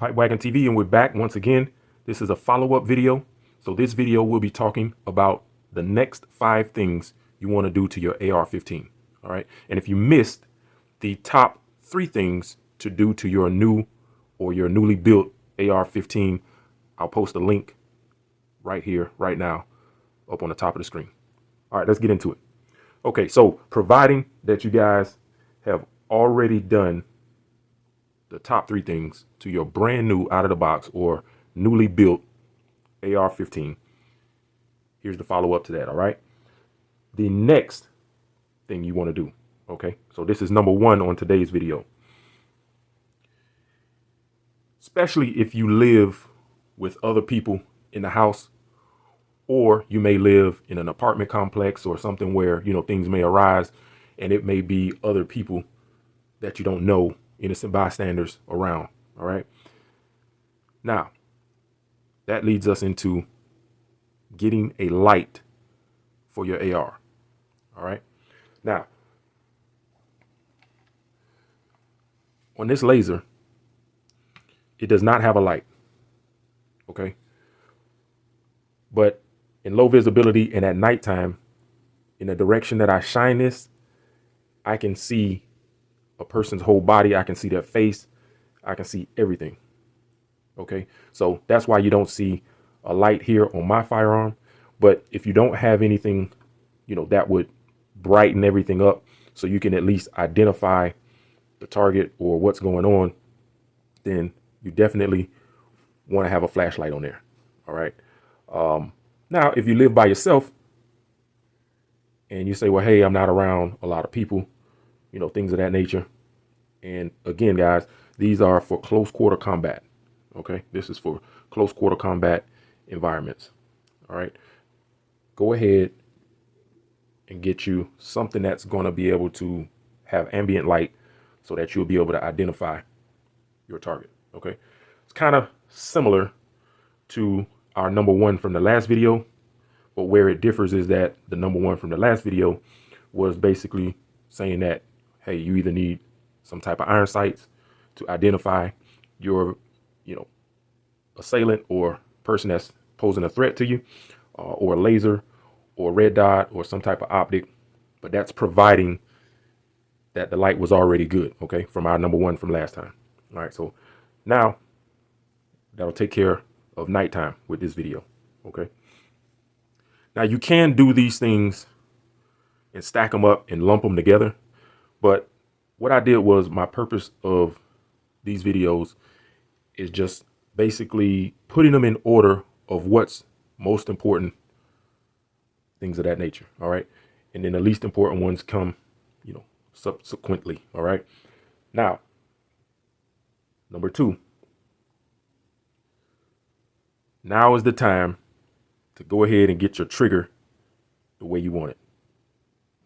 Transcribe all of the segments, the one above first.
PipeWagon TV, and we're back once again. This is a follow-up video. So this video will be talking about the next 5 things you want to do to your AR-15. All right. And if you missed the top 3 things to do to your new or your newly built AR-15, I'll post a link right here, right now, up on the top of the screen. All right, let's get into it. Okay, so providing that you guys have already done the top 3 things to your brand new out of the box or newly built AR-15, here's the follow up to that. All right, the next thing you want to do. Okay, so this is number 1 on today's video. Especially if you live with other people in the house, or you may live in an apartment complex or something where, you know, things may arise and it may be other people that you don't know, innocent bystanders around. All right. Now, that leads us into getting a light for your AR. All right. Now, on this laser, it does not have a light. Okay. But in low visibility and at nighttime, in the direction that I shine this, I can see a person's whole body. I can see their face. I can see everything. Okay, so that's why you don't see a light here on my firearm. But if you don't have anything, you know, that would brighten everything up so you can at least identify the target or what's going on, then you definitely want to have a flashlight on there. All right. Now, if you live by yourself and you say, well, hey, I'm not around a lot of people, you know, things of that nature. And again, guys, these are for close quarter combat. OK, this is for close quarter combat environments. All right, go ahead and get you something that's going to be able to have ambient light so that you'll be able to identify your target. OK, it's kind of similar to our number 1 from the last video, but where it differs is that the number 1 from the last video was basically saying that, hey, you either need some type of iron sights to identify your, you know, assailant or person that's posing a threat to you, or a laser or red dot or some type of optic. But that's providing that the light was already good. Okay, from our number 1 from last time. All right, so now that'll take care of nighttime with this video. Okay. Now you can do these things and stack them up and lump them together. But what I did was, my purpose of these videos is just basically putting them in order of what's most important, things of that nature. All right. And then the least important ones come, you know, subsequently. All right. Now, number 2. Now is the time to go ahead and get your trigger the way you want it.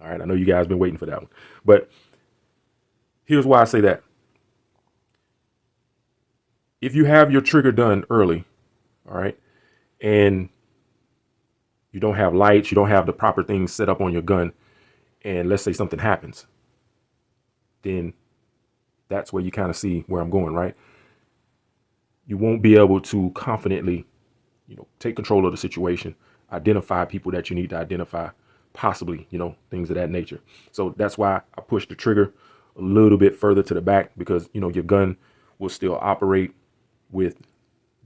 All right. I know you guys been waiting for that one, but here's why I say that. If you have your trigger done early, all right, and you don't have lights, you don't have the proper things set up on your gun, and let's say something happens, then that's where you kind of see where I'm going, right? You won't be able to confidently, you know, take control of the situation, identify people that you need to identify, possibly, you know, things of that nature. So that's why I push the trigger a little bit further to the back, because, you know, your gun will still operate with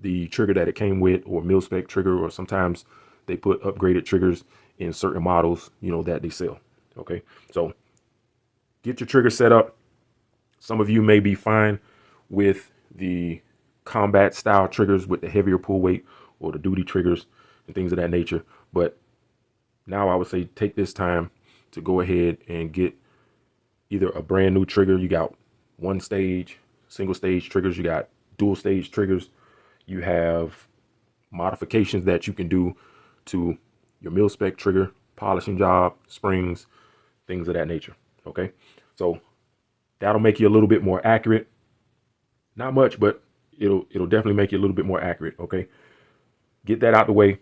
the trigger that it came with, or mil-spec trigger, or sometimes they put upgraded triggers in certain models, you know, that they sell. Okay, so get your trigger set up. Some of you may be fine with the combat style triggers with the heavier pull weight, or the duty triggers and things of that nature. But now I would say take this time to go ahead and get either a brand new trigger. You got 1 stage, single stage triggers. You got dual stage triggers. You have modifications that you can do to your mil-spec trigger, polishing job, springs, things of that nature. Okay, so that'll make you a little bit more accurate. Not much, but it'll definitely make you a little bit more accurate. Okay, get that out the way,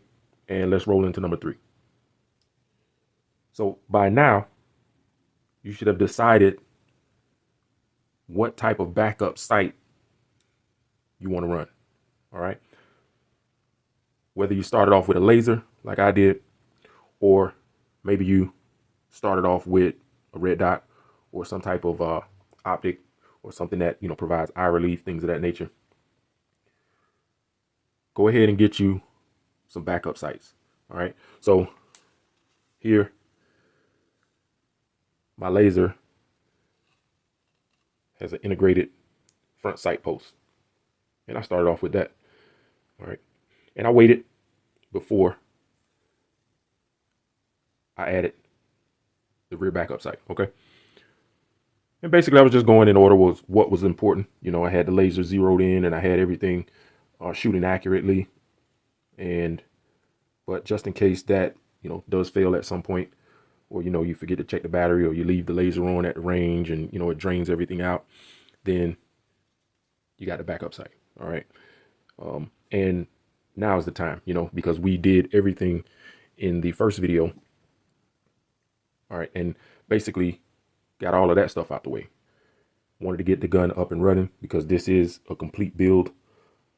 and let's roll into number 3. So by now, you should have decided what type of backup sight you want to run. All right. Whether you started off with a laser like I did, or maybe you started off with a red dot or some type of optic or something that, you know, provides eye relief, things of that nature. Go ahead and get you some backup sights. All right. So here, my laser has an integrated front sight post. And I started off with that. All right. And I waited before I added the rear backup sight. Okay. And basically I was just going in order was what was important. You know, I had the laser zeroed in and I had everything shooting accurately. But just in case that, you know, does fail at some point, or, you know, you forget to check the battery, or you leave the laser on at the range and, you know, it drains everything out, then you got the backup sight. All right. And now is the time, you know, because we did everything in the first video. All right. And basically got all of that stuff out the way. Wanted to get the gun up and running because this is a complete build.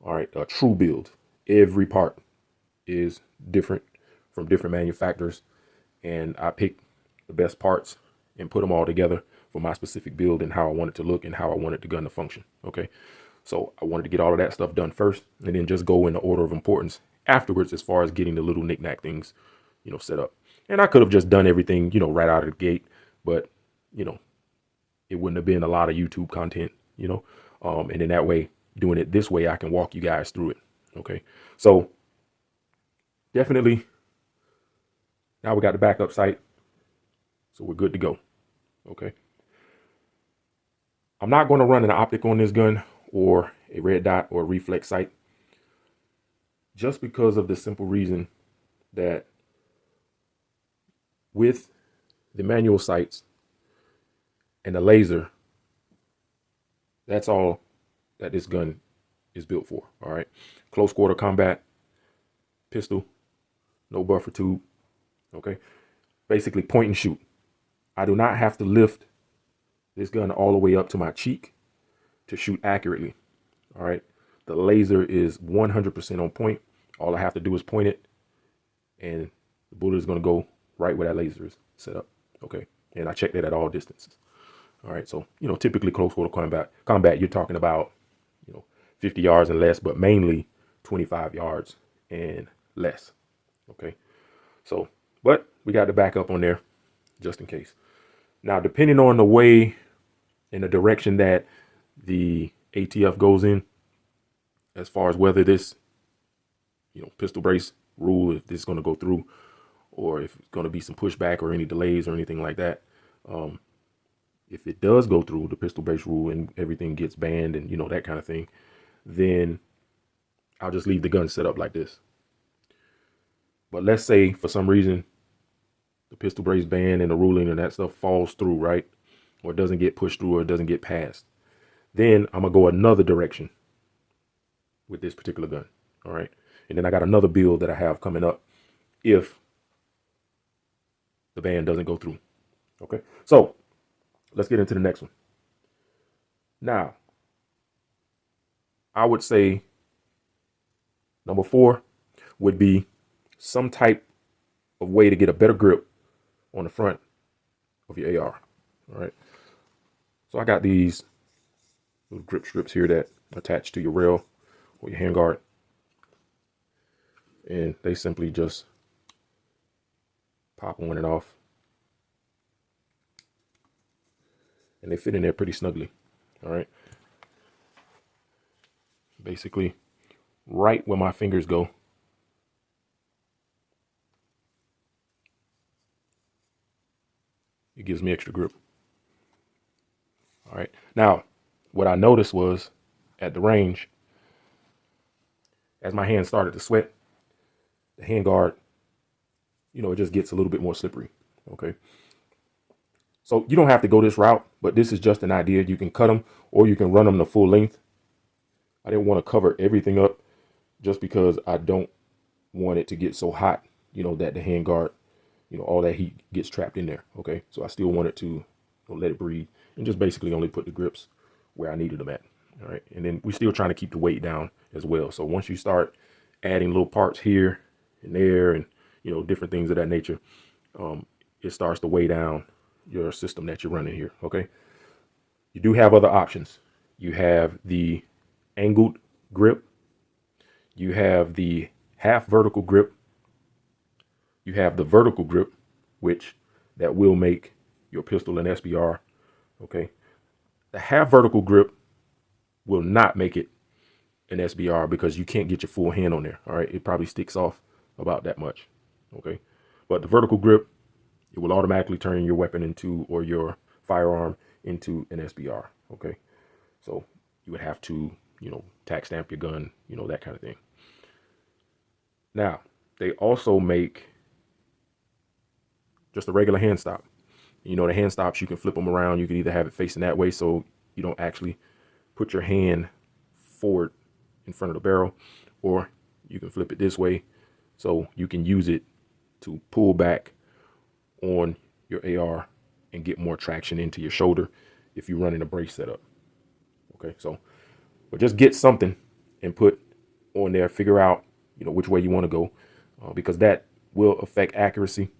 All right. A true build. Every part is different from different manufacturers. And I picked the best parts and put them all together for my specific build and how I want it to look and how I wanted the gun to function. Okay. So I wanted to get all of that stuff done first and then just go in the order of importance afterwards as far as getting the little knickknack things, you know, set up. And I could have just done everything, you know, right out of the gate, but, you know, it wouldn't have been a lot of YouTube content, you know, and in that way, doing it this way, I can walk you guys through it. Okay. So definitely now we got the backup sight. So we're good to go. Okay. I'm not going to run an optic on this gun or a red dot or a reflex sight, just because of the simple reason that with the manual sights and the laser, that's all that this gun is built for. All right. Close quarter combat, pistol, no buffer tube. Okay. Basically point and shoot. I do not have to lift this gun all the way up to my cheek to shoot accurately. All right. The laser is 100% on point. All I have to do is point it and the bullet is going to go right where that laser is set up. Okay. And I check that at all distances. All right. So, you know, typically close quarter combat, you're talking about, you know, 50 yards and less, but mainly 25 yards and less. Okay. So, but we got the backup on there just in case. Now, depending on the way and the direction that the ATF goes in, as far as whether this, you know, pistol brace rule, if this is going to go through, or if it's going to be some pushback or any delays or anything like that. If it does go through the pistol brace rule and everything gets banned and, you know, that kind of thing, then I'll just leave the gun set up like this. But let's say for some reason the pistol brace ban and the ruling and that stuff falls through, right? Or it doesn't get pushed through or it doesn't get passed. Then I'm going to go another direction with this particular gun. All right. And then I got another build that I have coming up if the ban doesn't go through. Okay. So let's get into the next one. Now, I would say number 4 would be some type of way to get a better grip on the front of your AR. All right. So I got these little grip strips here that attach to your rail or your handguard. And they simply just pop on and off. And they fit in there pretty snugly. All right. Basically, right where my fingers go. It gives me extra grip. All right. Now, what I noticed was at the range, as my hands started to sweat, the handguard, you know, it just gets a little bit more slippery. Okay. So you don't have to go this route, but this is just an idea. You can cut them or you can run them the full length. I didn't want to cover everything up just because I don't want it to get so hot, you know, that the handguard, you know, all that heat gets trapped in there. Okay. So I still wanted to, you know, let it breathe and just basically only put the grips where I needed them at. All right. And then we're still trying to keep the weight down as well. So once you start adding little parts here and there and, different things of that nature, it starts to weigh down your system that you're running here. Okay. You do have other options. You have the angled grip. You have the half vertical grip. You have the vertical grip, which that will make your pistol an SBR. Okay. The half vertical grip will not make it an SBR because you can't get your full hand on there. All right. It probably sticks off about that much. Okay. But the vertical grip, it will automatically turn your weapon into, or your firearm into, an SBR. Okay. So you would have to, tack stamp your gun, that kind of thing. Now, they also make just a regular hand stop. The hand stops, you can flip them around. You can either have it facing that way so you don't actually put your hand forward in front of the barrel, or you can flip it this way so you can use it to pull back on your AR and get more traction into your shoulder if you're running a brace setup. Okay, so but just get something and put on there, figure out which way you want to go, because that will affect accuracy.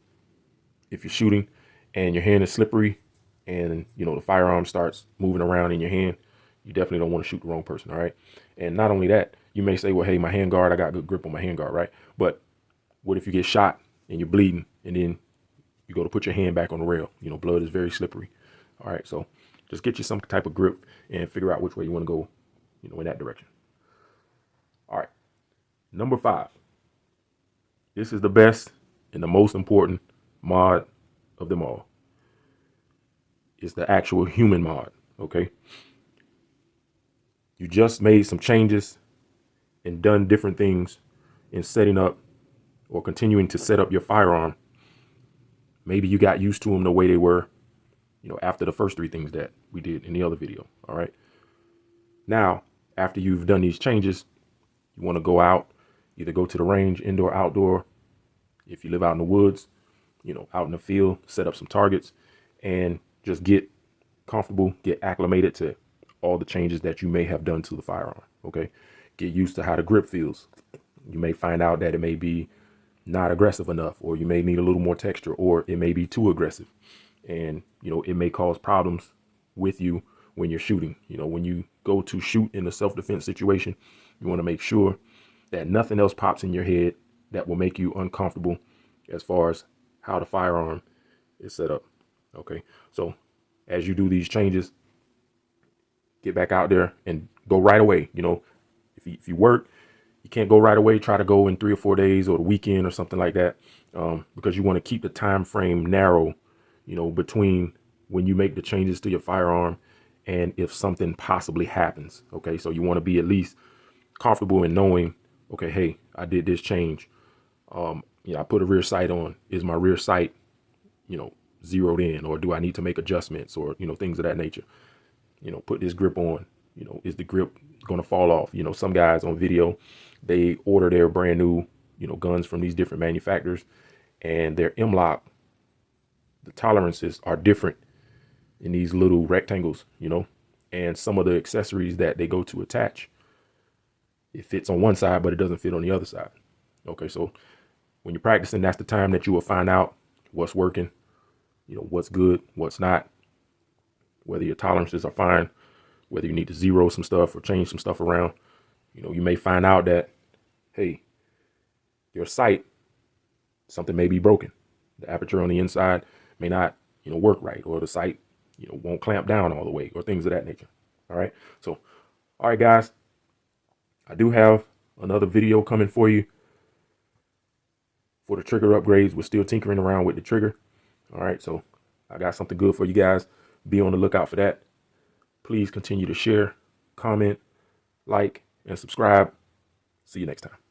If you're shooting and your hand is slippery and the firearm starts moving around in your hand, you definitely don't want to shoot the wrong person. All right. And not only that, you may say, well, hey, my hand guard, I got good grip on my hand guard, right? But what if you get shot and you're bleeding and then you go to put your hand back on the rail? Blood is very slippery. All right. So just get you some type of grip and figure out which way you want to go, in that direction. All right. Number 5. This is the best and the most important mod of them all. It's the actual human mod. Okay. You just made some changes and done different things in setting up or continuing to set up your firearm. Maybe you got used to them the way they were, after the first 3 things that we did in the other video. All right. Now, after you've done these changes, you want to go out, either go to the range, indoor, outdoor. If you live out in the woods, out in the field, set up some targets and just get comfortable, get acclimated to all the changes that you may have done to the firearm. Okay. Get used to how the grip feels. You may find out that it may be not aggressive enough, or you may need a little more texture, or it may be too aggressive. And, it may cause problems with you when you're shooting. When you go to shoot in a self-defense situation, you want to make sure that nothing else pops in your head that will make you uncomfortable as far as how the firearm is set up. Okay. So as you do these changes, get back out there and go right away. If you work, you can't go right away. Try to go in 3 or 4 days or the weekend or something like that, because you want to keep the time frame narrow, between when you make the changes to your firearm and if something possibly happens. Okay, so you want to be at least comfortable in knowing, okay, hey, I did this change. I put a rear sight on. Is my rear sight, zeroed in, or do I need to make adjustments, or things of that nature? Put this grip on. Is the grip going to fall off? Some guys on video, they order their brand new, guns from these different manufacturers, and their M-lock, the tolerances are different in these little rectangles, and some of the accessories that they go to attach, it fits on one side, but it doesn't fit on the other side. Okay. So when you're practicing, that's the time that you will find out what's working, what's good, what's not, whether your tolerances are fine, whether you need to zero some stuff or change some stuff around. You may find out that, hey, your sight, something may be broken. The aperture on the inside may not, work right, or the sight, won't clamp down all the way, or things of that nature. All right. So, all right, guys, I do have another video coming for you for the trigger upgrades. We're still tinkering around with the trigger. All right. So I got something good for you guys. Be on the lookout for that. Please continue to share, comment, like, and subscribe. See you next time.